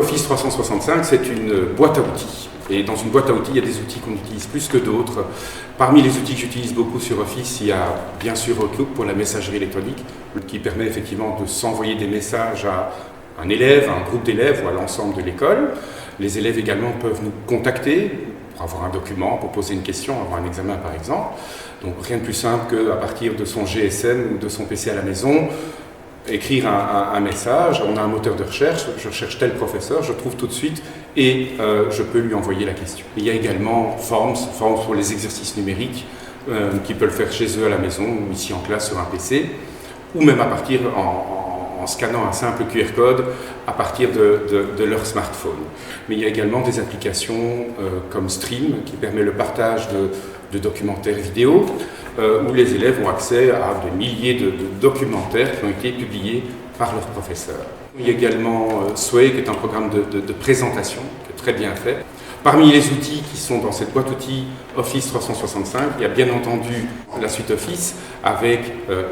Office 365, c'est une boîte à outils. Et dans une boîte à outils, il y a des outils qu'on utilise plus que d'autres. Parmi les outils que j'utilise beaucoup sur Office, il y a bien sûr Outlook pour la messagerie électronique, qui permet effectivement de s'envoyer des messages à un élève, à un groupe d'élèves ou à l'ensemble de l'école. Les élèves également peuvent nous contacter pour avoir un document, pour poser une question, avoir un examen par exemple. Donc rien de plus simple qu'à partir de son GSM ou de son PC à la maison, écrire un message, on a un moteur de recherche, je recherche tel professeur, je trouve tout de suite et je peux lui envoyer la question. Il y a également Forms pour les exercices numériques qui peuvent le faire chez eux à la maison ou ici en classe sur un PC, ou même à partir en scannant un simple QR code à partir de leur smartphone. Mais il y a également des applications comme Stream qui permet le partage de documentaires vidéo où les élèves ont accès à des milliers de documentaires qui ont été publiés par leurs professeurs. Il y a également Sway qui est un programme de présentation qui est très bien fait. Parmi les outils qui sont dans cette boîte outils Office 365, il y a bien entendu la suite Office avec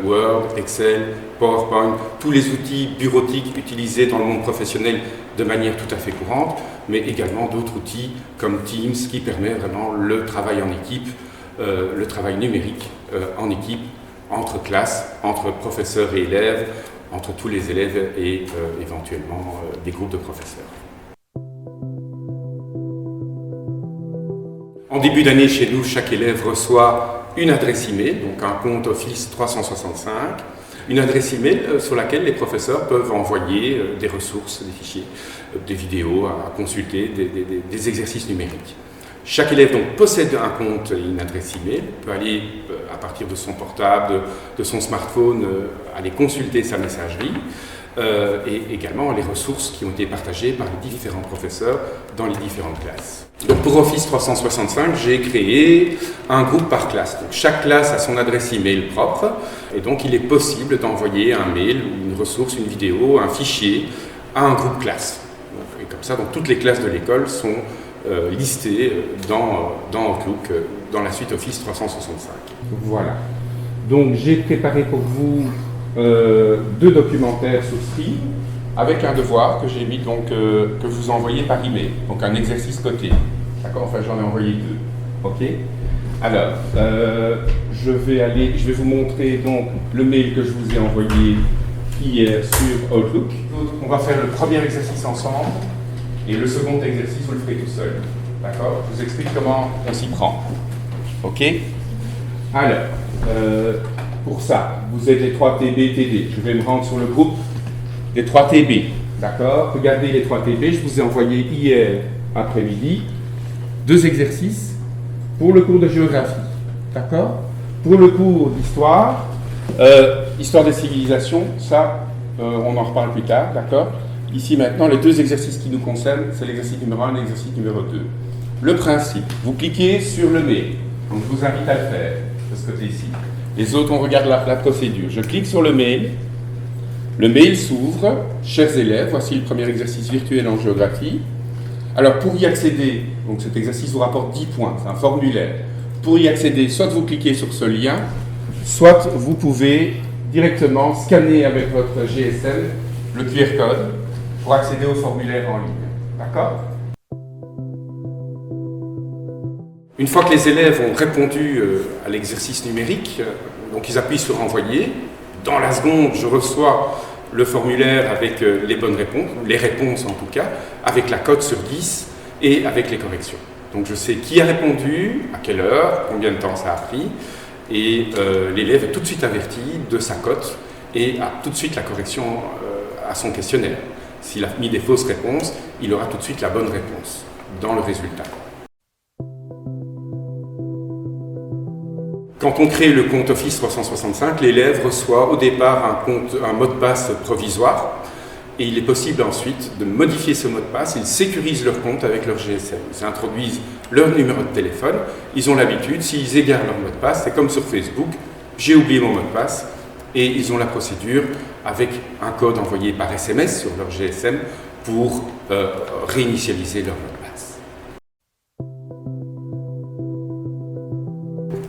Word, Excel, PowerPoint, tous les outils bureautiques utilisés dans le monde professionnel de manière tout à fait courante, mais également d'autres outils comme Teams qui permet vraiment le travail en équipe, le travail numérique en équipe, entre classes, entre professeurs et élèves, entre tous les élèves et éventuellement des groupes de professeurs. En début d'année, chez nous, chaque élève reçoit une adresse email, donc un compte Office 365, une adresse email sur laquelle les professeurs peuvent envoyer des ressources, des fichiers, des vidéos à consulter, des exercices numériques. Chaque élève donc possède un compte et une adresse email, peut aller à partir de son portable, de son smartphone, aller consulter sa messagerie et également les ressources qui ont été partagées par les différents professeurs dans les différentes classes. Donc pour Office 365, j'ai créé un groupe par classe. Donc chaque classe a son adresse email propre et donc il est possible d'envoyer un mail, une ressource, une vidéo, un fichier à un groupe classe. Et comme ça, donc toutes les classes de l'école sont listées dans Outlook, dans la suite Office 365. Voilà. Donc j'ai préparé pour vous 2 documentaires sur Stream avec un devoir que j'ai mis donc que vous envoyez par email, donc un exercice coté. D'accord, enfin j'en ai envoyé 2. Ok. Alors je vais vous montrer donc le mail que je vous ai envoyé hier sur Outlook. On va faire le premier exercice ensemble et le second exercice vous le ferez tout seul. D'accord. Je vous explique comment on s'y prend. Ok. Alors pour ça, vous êtes les 3 TB TD. Je vais me rendre sur le groupe des 3 TB. D'accord? Regardez les 3 TB. Je vous ai envoyé hier après-midi 2 exercices pour le cours de géographie. D'accord? Pour le cours d'histoire, histoire des civilisations, ça, on en reparle plus tard. D'accord? Ici maintenant, les 2 exercices qui nous concernent, c'est l'exercice numéro 1 et l'exercice numéro 2. Le principe, vous cliquez sur le mail. Donc je vous invite à le faire de ce côté-ci. Les autres, on regarde la procédure. Je clique sur le mail s'ouvre. Chers élèves, voici le premier exercice virtuel en géographie. Alors, pour y accéder, donc cet exercice vous rapporte 10 points, c'est un formulaire. Pour y accéder, soit vous cliquez sur ce lien, soit vous pouvez directement scanner avec votre GSM le QR code pour accéder au formulaire en ligne. D'accord ? Une fois que les élèves ont répondu à l'exercice numérique, donc ils appuient sur envoyer. Dans la seconde, je reçois le formulaire avec les bonnes réponses, les réponses en tout cas, avec la cote sur 10 et avec les corrections. Donc je sais qui a répondu, à quelle heure, combien de temps ça a pris, et l'élève est tout de suite averti de sa cote et a tout de suite la correction à son questionnaire. S'il a mis des fausses réponses, il aura tout de suite la bonne réponse dans le résultat. Quand on crée le compte Office 365, l'élève reçoit au départ un mot de passe provisoire et il est possible ensuite de modifier ce mot de passe. Ils sécurisent leur compte avec leur GSM. Ils introduisent leur numéro de téléphone. Ils ont l'habitude, s'ils égarent leur mot de passe, c'est comme sur Facebook, j'ai oublié mon mot de passe et ils ont la procédure avec un code envoyé par SMS sur leur GSM pour réinitialiser leur mot de passe.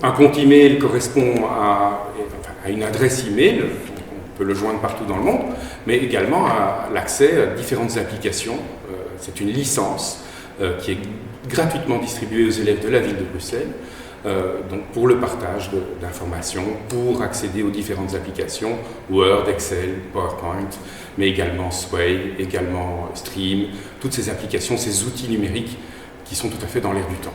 Un compte email correspond à une adresse email, on peut le joindre partout dans le monde, mais également à l'accès à différentes applications. c'est une licence qui est gratuitement distribuée aux élèves de la ville de Bruxelles, donc pour le partage d'informations, pour accéder aux différentes applications, Word, Excel, PowerPoint, mais également Sway, également Stream, toutes ces applications, ces outils numériques qui sont tout à fait dans l'air du temps.